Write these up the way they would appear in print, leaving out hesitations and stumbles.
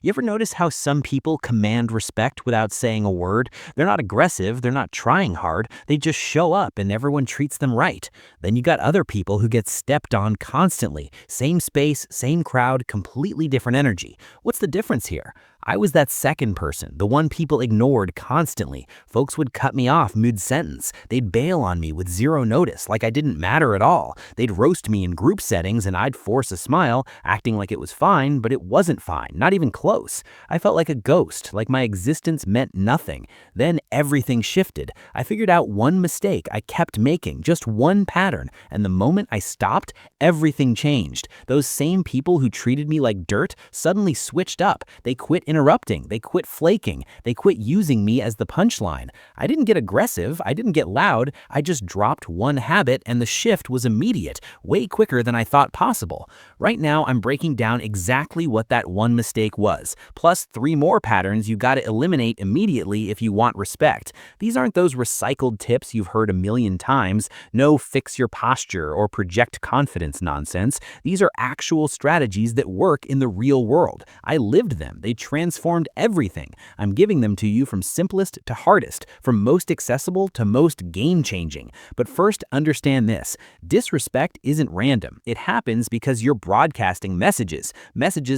You ever notice how some people command respect without saying a word? They're not aggressive, they're not trying hard, they just show up and everyone treats them right. Then you got other people who get stepped on constantly. Same space, same crowd, completely different energy. What's the difference here? I was that second person, the one people ignored constantly. Folks would cut me off mid-sentence. They'd bail on me with zero notice, like I didn't matter at all. They'd roast me in group settings and I'd force a smile, acting like it was fine, but it wasn't fine, not even close. I felt like a ghost, like my existence meant nothing. Then everything shifted. I figured out one mistake I kept making, just one pattern, and the moment I stopped, everything changed. Those same people who treated me like dirt suddenly switched up. They quit interrupting, they quit flaking, they quit using me as the punchline. I didn't get aggressive, I didn't get loud, I just dropped one habit and the shift was immediate, way quicker than I thought possible. Right now, I'm breaking down exactly what that one mistake was, plus 3 more patterns you gotta eliminate immediately if you want respect. These aren't those recycled tips you've heard a million times, no fix your posture or project confidence nonsense. These are actual strategies that work in the real world. I lived them, they transformed everything. I'm giving them to you from simplest to hardest, from most accessible to most game-changing. But first, understand this. Disrespect isn't random. It happens because you're broadcasting messages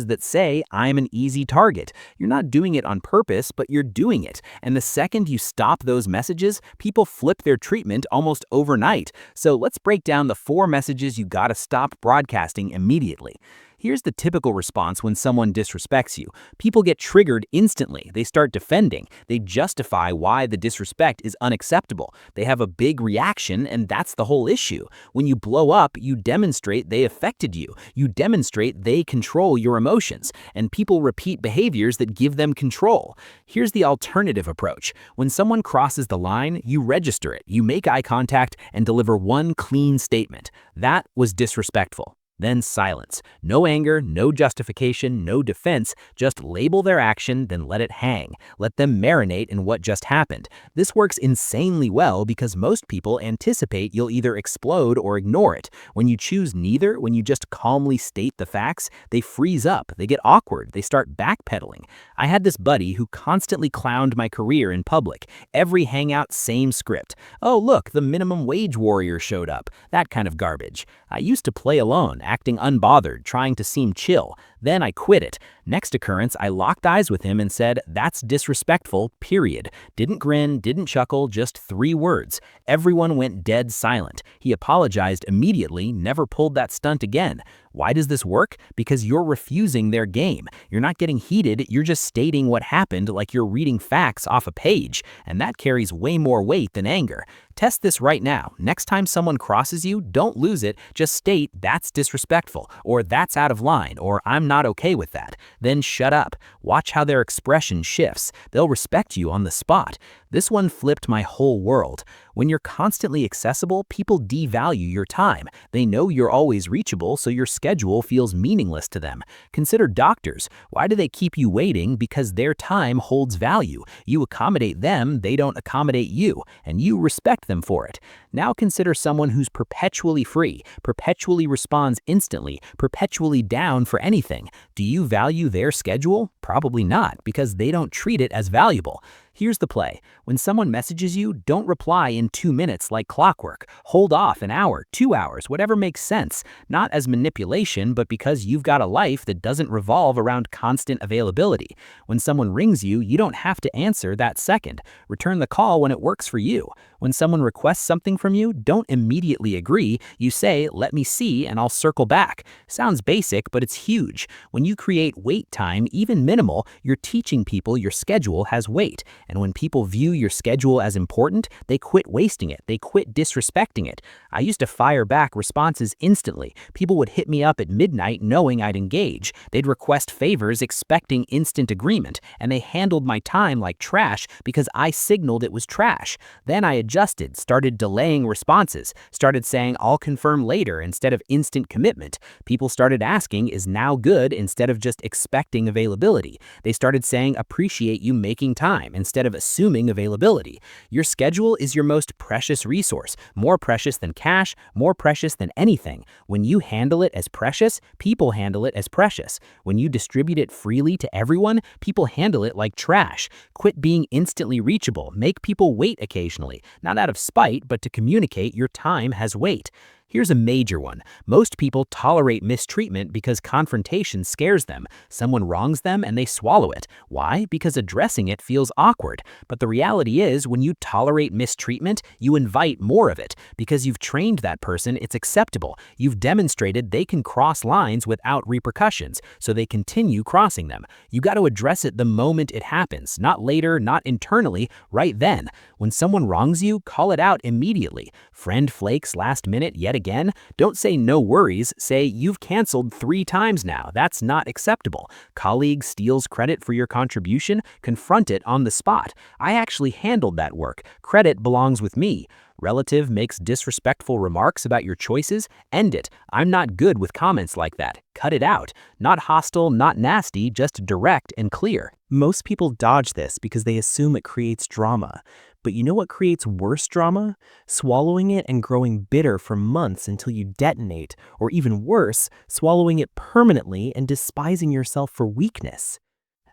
that say, I'm an easy target. You're not doing it on purpose, but you're doing it. And the second you stop those messages, people flip their treatment almost overnight. So let's break down the 4 messages you gotta stop broadcasting immediately. Here's the typical response when someone disrespects you. People get triggered instantly. They start defending. They justify why the disrespect is unacceptable. They have a big reaction, and that's the whole issue. When you blow up, you demonstrate they affected you. You demonstrate they control your emotions, and people repeat behaviors that give them control. Here's the alternative approach. When someone crosses the line, you register it. You make eye contact and deliver one clean statement. That was disrespectful. Then silence. No anger, no justification, no defense. Just label their action, then let it hang. Let them marinate in what just happened. This works insanely well because most people anticipate you'll either explode or ignore it. When you choose neither, when you just calmly state the facts, they freeze up, they get awkward, they start backpedaling. I had this buddy who constantly clowned my career in public. Every hangout, same script. Oh, look, the minimum wage warrior showed up. That kind of garbage. I used to play alone, acting unbothered, trying to seem chill. Then I quit it. Next occurrence, I locked eyes with him and said, that's disrespectful, period. Didn't grin, didn't chuckle, just 3 words. Everyone went dead silent. He apologized immediately, never pulled that stunt again. Why does this work? Because you're refusing their game. You're not getting heated, you're just stating what happened like you're reading facts off a page, and that carries way more weight than anger. Test this right now. Next time someone crosses you, don't lose it, just state that's disrespectful, or that's out of line, or I'm not okay with that. Then shut up. Watch how their expression shifts. They'll respect you on the spot. This one flipped my whole world. When you're constantly accessible, people devalue your time. They know you're always reachable, so your schedule feels meaningless to them. Consider doctors. Why do they keep you waiting? Because their time holds value. You accommodate them, they don't accommodate you, and you respect them for it. Now consider someone who's perpetually free, perpetually responds instantly, perpetually down for anything. Do you value their schedule? Probably not, because they don't treat it as valuable. Here's the play. When someone messages you, don't reply in 2 minutes like clockwork. Hold off an hour, 2 hours, whatever makes sense. Not as manipulation, but because you've got a life that doesn't revolve around constant availability. When someone rings you, you don't have to answer that second. Return the call when it works for you. When someone requests something from you, don't immediately agree. You say, let me see, and I'll circle back. Sounds basic, but it's huge. When you create wait time, even minimal, you're teaching people your schedule has weight. And when people view your schedule as important, they quit wasting it. They quit disrespecting it. I used to fire back responses instantly. People would hit me up at midnight knowing I'd engage. They'd request favors expecting instant agreement, and they handled my time like trash because I signaled it was trash. Then I adjusted, started delaying responses, started saying I'll confirm later instead of instant commitment. People started asking is now good instead of just expecting availability. availability. They started saying appreciate you making time instead of assuming availability. Your schedule is your most precious resource, more precious than cash, more precious than anything. When you handle it as precious, people handle it as precious. When you distribute it freely to everyone, people handle it like trash. Quit being instantly reachable. Make people wait occasionally, not out of spite, but to communicate your time has weight. Here's a major one. Most people tolerate mistreatment because confrontation scares them. Someone wrongs them and they swallow it. Why? Because addressing it feels awkward. But the reality is, when you tolerate mistreatment, you invite more of it. Because you've trained that person, it's acceptable. You've demonstrated they can cross lines without repercussions, so they continue crossing them. You got to address it the moment it happens, not later, not internally, right then. When someone wrongs you, call it out immediately. Friend flakes last minute yet again, don't say no worries, say you've canceled 3 times now. That's not acceptable. Colleague steals credit for your contribution, confront it on the spot. I actually handled that work. Credit belongs with me. Relative makes disrespectful remarks about your choices, end it. I'm not good with comments like that. Cut it out. Not hostile, not nasty, just direct and clear. Most people dodge this because they assume it creates drama. But you know what creates worse drama? Swallowing it and growing bitter for months until you detonate, or even worse, swallowing it permanently and despising yourself for weakness.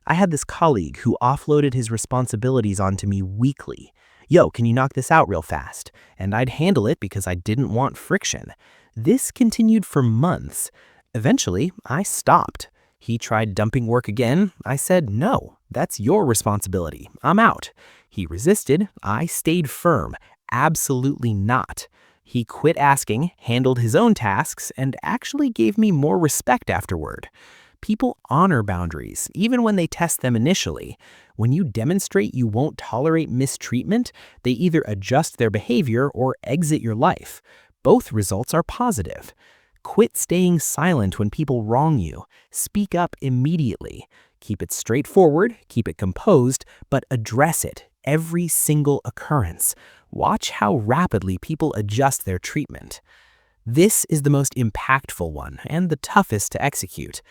I had this colleague who offloaded his responsibilities onto me weekly. Yo, can you knock this out real fast? And I'd handle it because I didn't want friction. This continued for months. Eventually, I stopped. He tried dumping work again. I said, no, that's your responsibility. I'm out. He resisted. I stayed firm. Absolutely not. He quit asking, handled his own tasks, and actually gave me more respect afterward. People honor boundaries, even when they test them initially. When you demonstrate you won't tolerate mistreatment, they either adjust their behavior or exit your life. Both results are positive. Quit staying silent when people wrong you. Speak up immediately. Keep it straightforward, keep it composed, but address it, every single occurrence. Watch how rapidly people adjust their treatment. This is the most impactful one and the toughest to execute.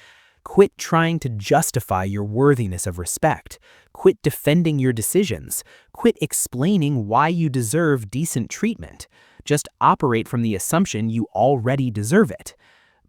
Quit trying to justify your worthiness of respect. Quit defending your decisions. Quit explaining why you deserve decent treatment. Just operate from the assumption you already deserve it.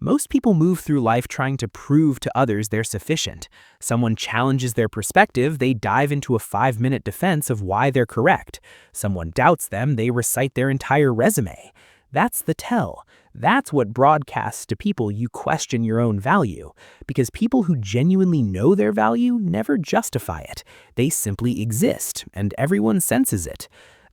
Most people move through life trying to prove to others they're sufficient. Someone challenges their perspective, they dive into a 5-minute defense of why they're correct. Someone doubts them, they recite their entire resume. That's the tell. That's what broadcasts to people you question your own value. Because people who genuinely know their value never justify it. They simply exist, and everyone senses it.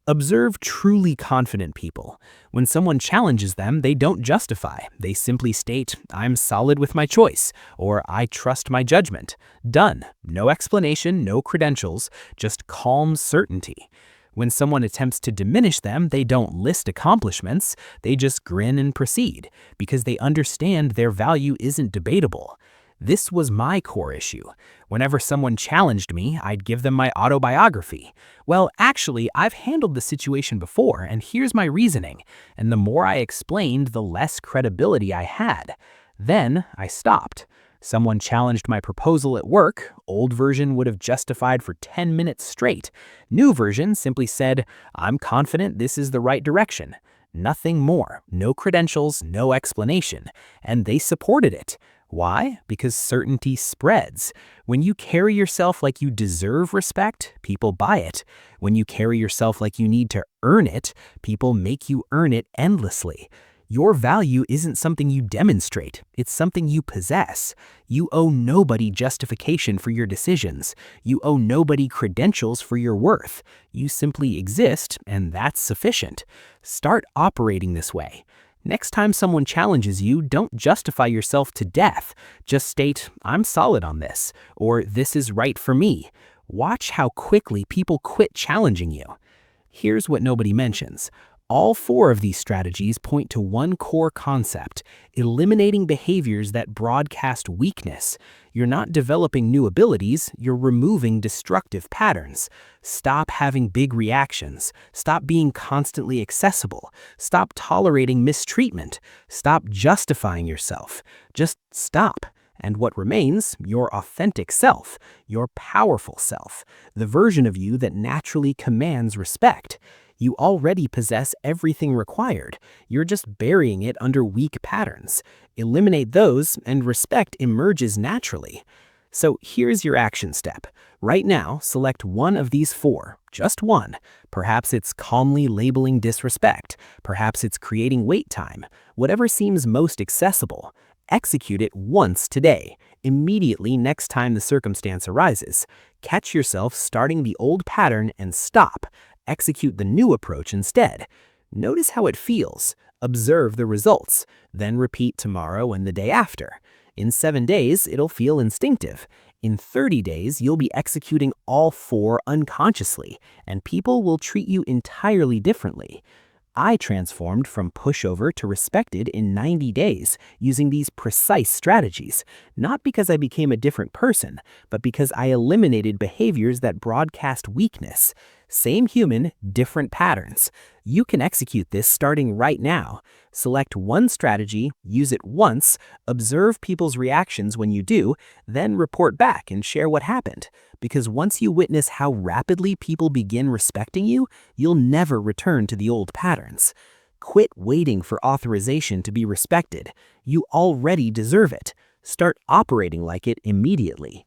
Observe truly confident people. When someone challenges them, they don't justify. They simply state, I'm solid with my choice, or I trust my judgment. Done. No explanation, no credentials, just calm certainty. When someone attempts to diminish them, they don't list accomplishments, they just grin and proceed, because they understand their value isn't debatable. This was my core issue. Whenever someone challenged me, I'd give them my autobiography. Well, actually, I've handled the situation before, and here's my reasoning. And the more I explained, the less credibility I had. Then I stopped. Someone challenged my proposal at work. Old version would have justified for 10 minutes straight. New version simply said, I'm confident this is the right direction. Nothing more. No credentials, no explanation. And they supported it. Why? Because certainty spreads. When you carry yourself like you deserve respect, people buy it. When you carry yourself like you need to earn it, people make you earn it endlessly. Your value isn't something you demonstrate, it's something you possess. You owe nobody justification for your decisions. You owe nobody credentials for your worth. You simply exist, and that's sufficient. Start operating this way. Next time someone challenges you, don't justify yourself to death. Just state, I'm solid on this, or this is right for me. Watch how quickly people quit challenging you. Here's what nobody mentions. All 4 of these strategies point to one core concept: eliminating behaviors that broadcast weakness. You're not developing new abilities, you're removing destructive patterns. Stop having big reactions. Stop being constantly accessible. Stop tolerating mistreatment. Stop justifying yourself. Just stop. And what remains? Your authentic self, your powerful self, the version of you that naturally commands respect. You already possess everything required. You're just burying it under weak patterns. Eliminate those, and respect emerges naturally. So here's your action step. Right now, select one of these four, just one. Perhaps it's calmly labeling disrespect. Perhaps it's creating wait time. Whatever seems most accessible. Execute it once today, immediately next time the circumstance arises. Catch yourself starting the old pattern and stop. Execute the new approach instead. Notice how it feels. Observe the results. Then repeat tomorrow and the day after. In 7 days, it'll feel instinctive. In 30 days, you'll be executing all four unconsciously, and people will treat you entirely differently. I transformed from pushover to respected in 90 days using these precise strategies, not because I became a different person, but because I eliminated behaviors that broadcast weakness. Same human, different patterns. You can execute this starting right now. Select one strategy, use it once, observe people's reactions when you do, then report back and share what happened. Because once you witness how rapidly people begin respecting you, you'll never return to the old patterns. Quit waiting for authorization to be respected. You already deserve it. Start operating like it immediately.